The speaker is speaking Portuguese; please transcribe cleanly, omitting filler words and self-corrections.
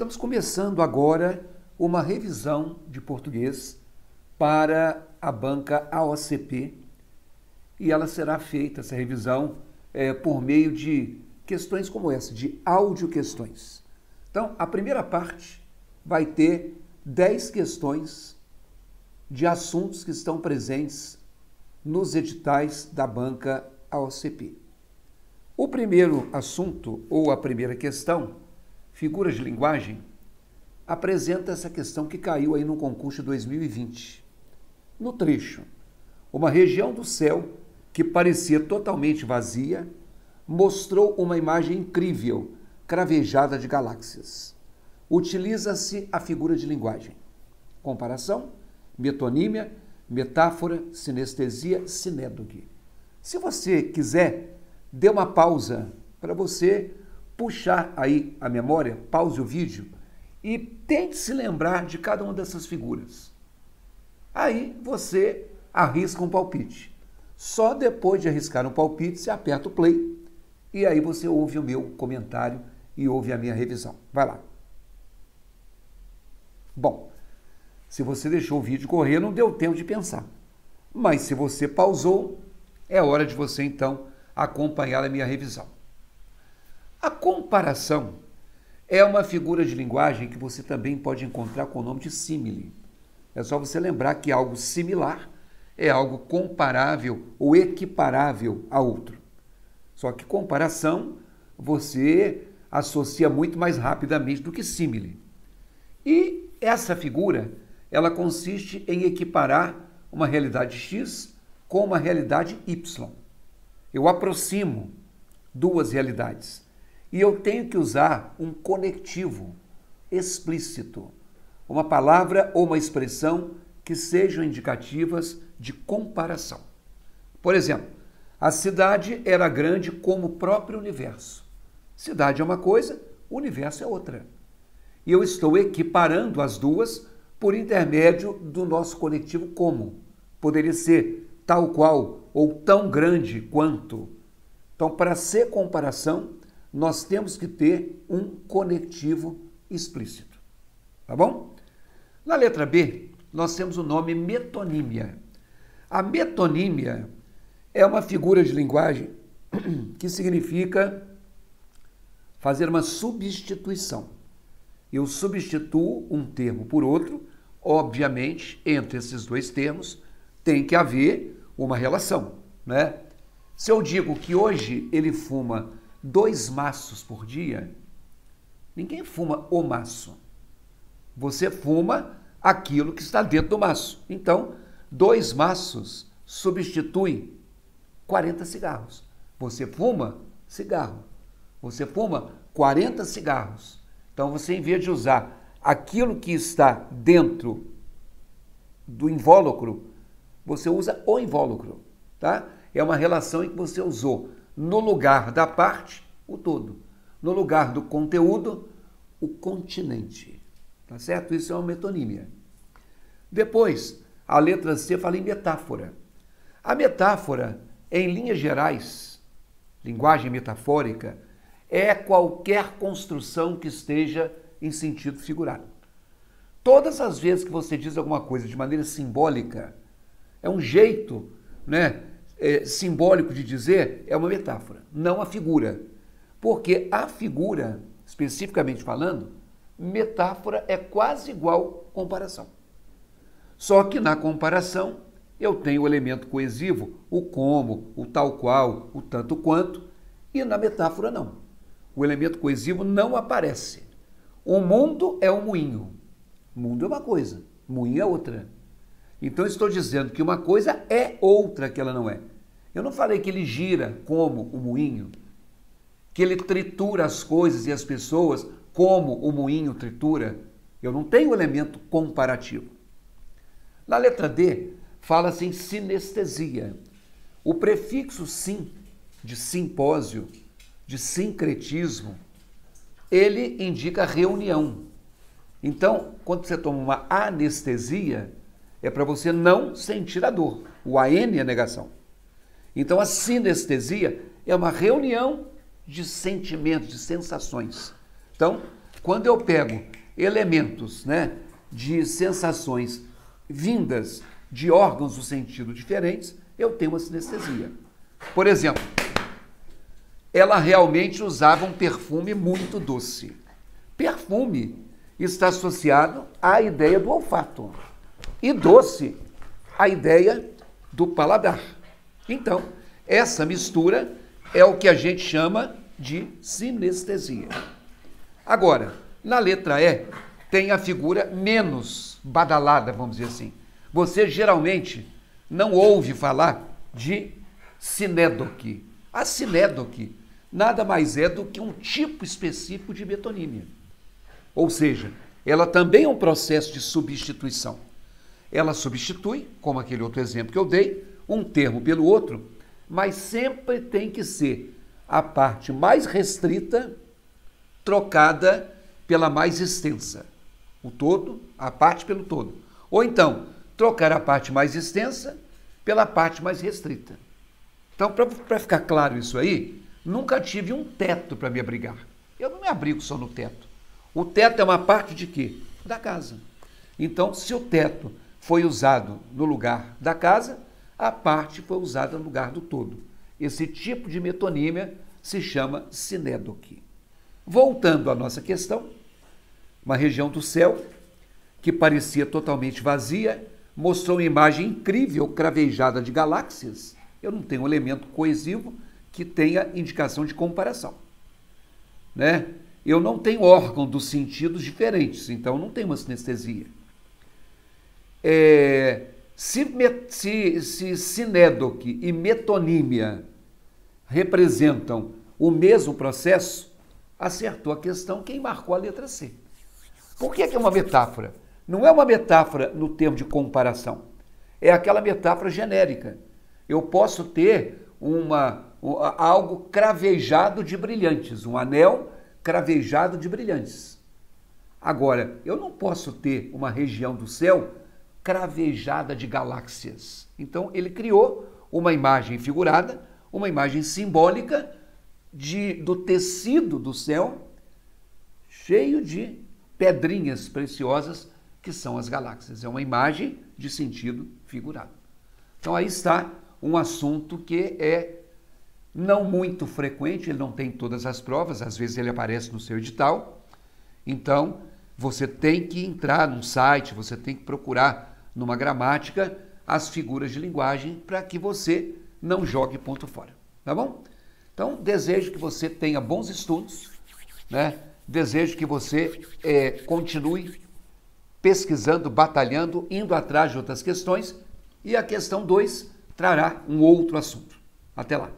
Estamos começando agora uma revisão de português para a banca AOCP e ela será feita, essa revisão, por meio de questões como essa, de audioquestões. Então, a primeira parte vai ter 10 questões de assuntos que estão presentes nos editais da banca AOCP. O primeiro assunto, ou a primeira questão, figuras de linguagem, apresenta essa questão que caiu aí no concurso de 2020. No trecho, uma região do céu que parecia totalmente vazia, mostrou uma imagem incrível, cravejada de galáxias. Utiliza-se a figura de linguagem. Comparação, metonímia, metáfora, sinestesia, sinédoque. Se você quiser, dê uma pausa para você puxar aí a memória, pause o vídeo e tente se lembrar de cada uma dessas figuras. Aí você arrisca um palpite. Só depois de arriscar um palpite, você aperta o play e aí você ouve o meu comentário e ouve a minha revisão. Vai lá. Bom, se você deixou o vídeo correr, não deu tempo de pensar. Mas se você pausou, é hora de você então acompanhar a minha revisão. A comparação é uma figura de linguagem que você também pode encontrar com o nome de símile. É só você lembrar que algo similar é algo comparável ou equiparável a outro. Só que comparação você associa muito mais rapidamente do que símile. E essa figura, ela consiste em equiparar uma realidade X com uma realidade Y. Eu aproximo duas realidades. E eu tenho que usar um conectivo explícito, uma palavra ou uma expressão que sejam indicativas de comparação. Por exemplo, a cidade era grande como o próprio universo. Cidade é uma coisa, o universo é outra. E eu estou equiparando as duas por intermédio do nosso conectivo como. Poderia ser tal qual ou tão grande quanto. Então, para ser comparação, nós temos que ter um conectivo explícito. Tá bom? Na letra B, nós temos o nome metonímia. A metonímia é uma figura de linguagem que significa fazer uma substituição. Eu substituo um termo por outro, obviamente, entre esses dois termos tem que haver uma relação, né? Se eu digo que hoje ele fuma 2 maços por dia, ninguém fuma o maço. Você fuma aquilo que está dentro do maço. Então, 2 maços substitui 40 cigarros. Você fuma cigarro. Você fuma 40 cigarros. Então, você, em vez de usar aquilo que está dentro do invólucro, você usa o invólucro, tá? É uma relação em que você usou no lugar da parte, o todo. No lugar do conteúdo, o continente. Tá certo? Isso é uma metonímia. Depois, a letra C fala em metáfora. A metáfora, em linhas gerais, linguagem metafórica, é qualquer construção que esteja em sentido figurado. Todas as vezes que você diz alguma coisa de maneira simbólica, é um jeito, né, simbólico de dizer, é uma metáfora, não a figura. Porque a figura, especificamente falando, metáfora é quase igual comparação. Só que na comparação eu tenho o elemento coesivo, o como, o tal qual, o tanto quanto, e na metáfora não. O elemento coesivo não aparece. O mundo é um moinho. Mundo é uma coisa, moinho é outra. Então, estou dizendo que uma coisa é outra que ela não é. Eu não falei que ele gira como o moinho, que ele tritura as coisas e as pessoas como o moinho tritura. Eu não tenho elemento comparativo. Na letra D, fala-se em sinestesia. O prefixo sim, de simpósio, de sincretismo, ele indica reunião. Então, quando você toma uma anestesia, é para você não sentir a dor. O AN é negação. Então, a sinestesia é uma reunião de sentimentos, de sensações. Então, quando eu pego elementos, né, de sensações vindas de órgãos do sentido diferentes, eu tenho uma sinestesia. Por exemplo, ela realmente usava um perfume muito doce. Perfume está associado à ideia do olfato e doce à ideia do paladar. Então, essa mistura é o que a gente chama de sinestesia. Agora, na letra E, tem a figura menos badalada, vamos dizer assim. Você geralmente não ouve falar de sinédoque. A sinédoque nada mais é do que um tipo específico de metonímia. Ou seja, ela também é um processo de substituição. Ela substitui, como aquele outro exemplo que eu dei, um termo pelo outro, mas sempre tem que ser a parte mais restrita trocada pela mais extensa. O todo, a parte pelo todo. Ou então, trocar a parte mais extensa pela parte mais restrita. Então, para ficar claro isso aí, nunca tive um teto para me abrigar. Eu não me abrigo só no teto. O teto é uma parte de quê? Da casa. Então, se o teto foi usado no lugar da casa, a parte foi usada no lugar do todo. Esse tipo de metonímia se chama sinédoque. Voltando à nossa questão, uma região do céu que parecia totalmente vazia, mostrou uma imagem incrível cravejada de galáxias. Eu não tenho um elemento coesivo que tenha indicação de comparação, né? Eu não tenho órgão dos sentidos diferentes, então não tenho uma sinestesia. Se sinédoque e metonímia representam o mesmo processo, acertou a questão quem marcou a letra C. Por que é uma metáfora? Não é uma metáfora no termo de comparação, é aquela metáfora genérica. Eu posso ter algo cravejado de brilhantes, um anel cravejado de brilhantes. Agora, eu não posso ter uma região do céu cravejada de galáxias. Então, ele criou uma imagem figurada, uma imagem simbólica do tecido do céu cheio de pedrinhas preciosas que são as galáxias. É uma imagem de sentido figurado. Então, aí está um assunto que é não muito frequente, ele não tem todas as provas, às vezes ele aparece no seu edital. Então, você tem que entrar num site, você tem que procurar numa gramática as figuras de linguagem para que você não jogue ponto fora, tá bom? Então, desejo que você tenha bons estudos, né? Desejo que você continue pesquisando, batalhando, indo atrás de outras questões, e a questão 2 trará um outro assunto. Até lá!